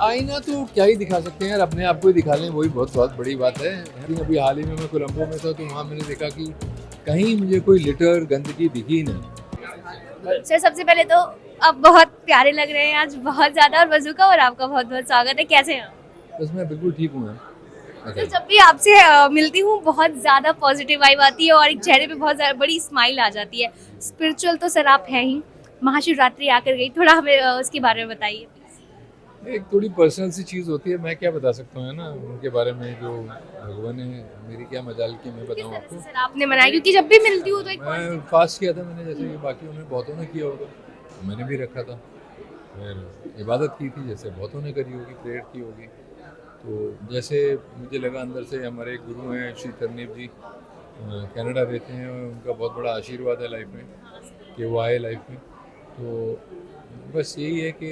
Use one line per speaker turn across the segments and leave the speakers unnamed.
आईना तो क्या ही दिखा सकते हैं यार, अपने आप को ही दिखा लें, वही बहुत बहुत बड़ी बात है। लेकिन अभी हाल ही में मैं कोलंबो में था, तो वहाँ मैंने देखा कि कहीं मुझे कोई लिटर गंदगी दिखी ही नहीं।
सर सबसे पहले तो आप बहुत प्यारे लग रहे हैं आज बहुत ज्यादा, और बज़ूका और आपका बहुत बहुत स्वागत है। कैसे हैं आप?
बस मैं बिल्कुल ठीक हूँ मैम,
सर
बताइए।
जब भी आपसे मिलती हूँ बहुत ज्यादा पॉजिटिव वाइब आती है और एक चेहरे पे बहुत बड़ी स्माइल आ जाती है। स्पिरिचुअल तो सर आप हैं ही। महाशिवरात्रि आकर गई, थोड़ा हमें उसके बारे में बताइए।
एक थोड़ी पर्सनल सी चीज़ होती है, मैं क्या बता सकता हूँ, है ना, उनके बारे में जो भगवान है, मेरी क्या मजाल की मैं
किस
बताऊँ
तरह से
आपको।
सर आपने मनाया, क्योंकि जब भी मिलती हूँ तो एक
मैं
पॉजिटिव।
फास्ट किया था मैंने, जैसे कि बाकियों ने बहुतों ने किया होगा, मैंने भी रखा था। फिर इबादत की थी, जैसे बहुतों ने करी होगी, प्रेयर की होगी। तो जैसे मुझे लगा अंदर से, हमारे एक गुरु हैं श्री तरनीब जी, कनाडा रहते हैं, और उनका बहुत बड़ा आशीर्वाद है लाइफ में कि वो आए लाइफ में। तो बस यही है कि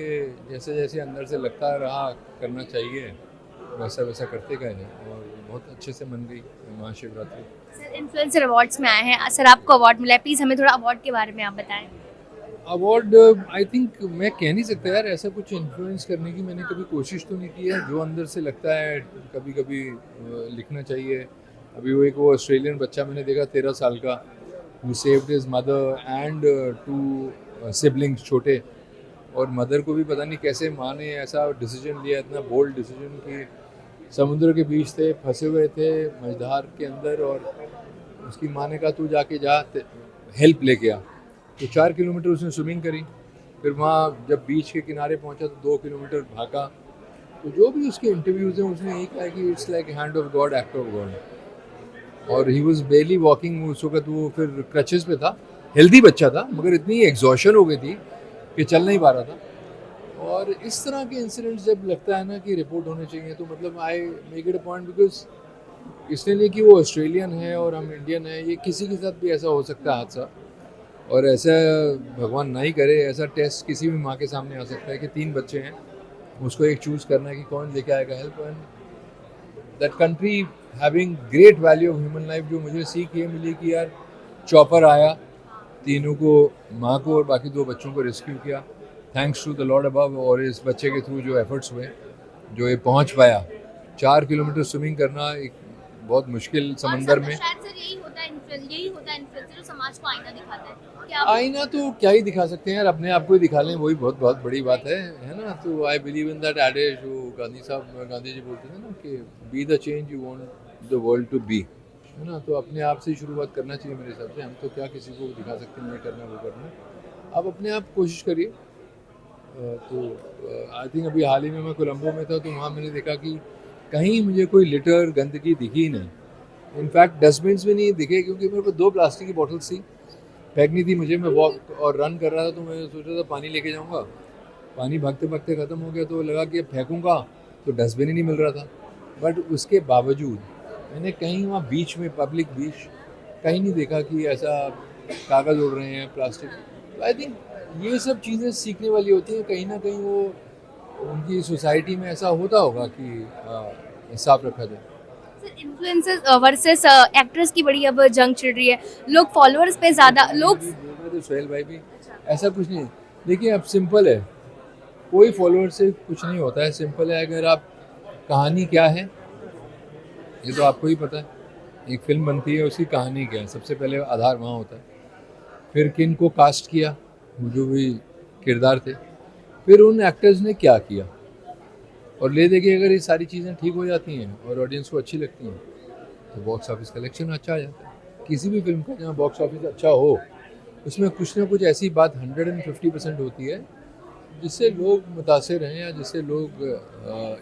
जैसे जैसे अंदर से लगता रहा करना चाहिए, वैसा वैसा करते गए, और बहुत अच्छे से मन गई महाशिवरात्रि।
सर इन्फ्लुएंसर अवार्ड्स में आए हैं, सर आपको अवार्ड मिला है, प्लीज हमें थोड़ा अवार्ड के बारे में आप बताएं।
अवार्ड, आई थिंक मैं कह नहीं सकता यार, ऐसा कुछ इन्फ्लुएंस करने की मैंने कभी कोशिश तो नहीं की है। जो अंदर से लगता है कभी कभी लिखना चाहिए। अभी वो एक वो ऑस्ट्रेलियन बच्चा मैंने देखा 13 साल का, who saved his mother and two siblings छोटे, और मदर को भी पता नहीं कैसे माँ ने ऐसा डिसीजन लिया, इतना बोल्ड डिसीजन कि समुद्र के बीच थे, फंसे हुए थे मझधार के अंदर, और उसकी माँ ने कहा तू जाके जा हेल्प लेके आ। तो 4 किलोमीटर उसने स्विमिंग करी, फिर वहाँ जब बीच के किनारे पहुँचा तो 2 किलोमीटर भागा। तो जो भी उसके इंटरव्यूज़ हैं, उसने यही कहा कि it's like hand of God, act of God. और ही वॉज बेली वॉकिंग उस वक्त, वो फिर क्रचेस पे था, हेल्दी बच्चा था, मगर इतनी एग्जॉशन हो गई थी कि चल नहीं पा रहा था। और इस तरह के इंसिडेंट्स जब लगता है ना कि रिपोर्ट होने चाहिए, तो मतलब I make it a point, because इसलिए नहीं कि वो ऑस्ट्रेलियन है और हम इंडियन है, ये किसी के साथ भी ऐसा हो सकता है हादसा। और ऐसा भगवान ना ही करे, ऐसा टेस्ट किसी भी माँ के सामने आ सकता है कि 3 बच्चे हैं, उसको एक चूज़ करना है कि कौन लेके आएगा help. And that country having great value of human life, जो मुझे सीख ये मिली कि यार चॉपर आया, तीनों को, माँ को और बाकी 2 बच्चों को रेस्क्यू किया, thanks to the lord above, और इस बच्चे के थ्रू जो एफर्ट्स हुए, जो ये पहुँच पाया। 4 किलोमीटर स्विमिंग करना एक बहुत मुश्किल समंदर में।
शायद सर यही होता है इन्फ्लुएंसर जो समाज को आईना दिखाता है। क्या
आईना तो क्या ही दिखा सकते हैं यार, अपने आप को ही दिखा लें, वही बहुत बहुत बड़ी बात है ना। तो आई बिलीव इन दैट एडेज, जो गांधी जी बोलते थे ना कि be the change you want the world to be, है ना। तो अपने आप से ही शुरुआत करना चाहिए मेरे हिसाब से। हम तो क्या किसी को दिखा सकते हैं, ये करना वो करना, आप अपने आप कोशिश करिए। तो आई थिंक अभी हाल ही में मैं कोलंबो में था, तो वहाँ मैंने देखा कि कहीं मुझे कोई लिटर गंदगी दिखी ही नहीं। इनफैक्ट डस्टबिन भी नहीं दिखे, क्योंकि मेरे को 2 प्लास्टिक की बॉटल्स थी, फेंकनी थी मुझे। मैं वॉक और रन कर रहा था, तो मैं सोच रहा था पानी लेके जाऊंगा, पानी भागते भागते ख़त्म हो गया, तो लगा कि अब फेंकूंगा, तो डस्टबिन ही नहीं मिल रहा था। बट उसके बावजूद मैंने कहीं वहाँ बीच में, पब्लिक बीच, कहीं नहीं देखा कि ऐसा कागज़ उड़ रहे हैं, प्लास्टिक। तो आई थिंक ये सब चीज़ें सीखने वाली होती हैं। कहीं ना कहीं वो उनकी सोसाइटी में ऐसा होता होगा कि साफ रखा जाए।
सर इन्फ्लुएंसर वर्सेस एक्ट्रेस की बड़ी अब जंग छिड़ रही है। लोग फॉलोअर्स पे ज्यादा
अभी
लोग।
अभी बोल रहे थे सोहेल भाई भी, ऐसा कुछ नहीं है। देखिए अब सिंपल है, कोई फॉलोअर से कुछ नहीं होता है, सिंपल है। अगर आप, कहानी क्या है ये तो आपको ही पता है, एक फिल्म बनती है, उसकी कहानी क्या है, सबसे पहले आधार वहाँ होता है। फिर किन को कास्ट किया, जो भी किरदार थे, फिर उन एक्टर्स ने क्या किया, और ले देखिए अगर ये सारी चीज़ें ठीक हो जाती हैं और ऑडियंस को अच्छी लगती हैं, तो बॉक्स ऑफिस कलेक्शन अच्छा आ जाता है। किसी भी फिल्म का जहाँ बॉक्स ऑफिस अच्छा हो, उसमें कुछ ना कुछ ऐसी बात 150% होती है जिससे लोग मुतासिर हैं, या जिससे लोग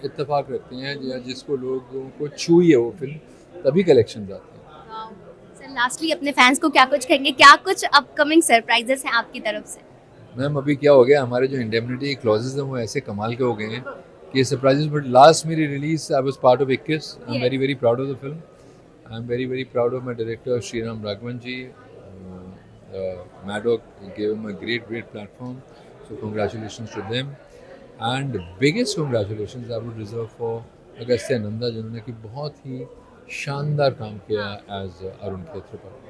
इत्तेफाक रखते हैं, या जिसको लोगों को छुई है वो फिल्म, तभी कलेक्शन आते हैं।
सर लास्टली अपने फैंस को क्या कुछ कहेंगे, क्या कुछ अपकमिंग सरप्राइजेस हैं आपकी तरफ से?
मैम अभी क्या हो गया, हमारे जो इंडेमनिटी क्लॉजेज हैं वो ऐसे कमाल के हो गए हैं कि सरप्राइजेस। बट लास्ट मेरी release, I was part of 21, I am very very proud of the film. I am very very proud of my director Shriram Raghavan ji. Maddock gave him a great platform, so congratulations to them. And biggest congratulations I would reserve for Agastya Nanda, जिन्होंने कि बहुत ही शानदार काम किया as Arun खेत्र पर।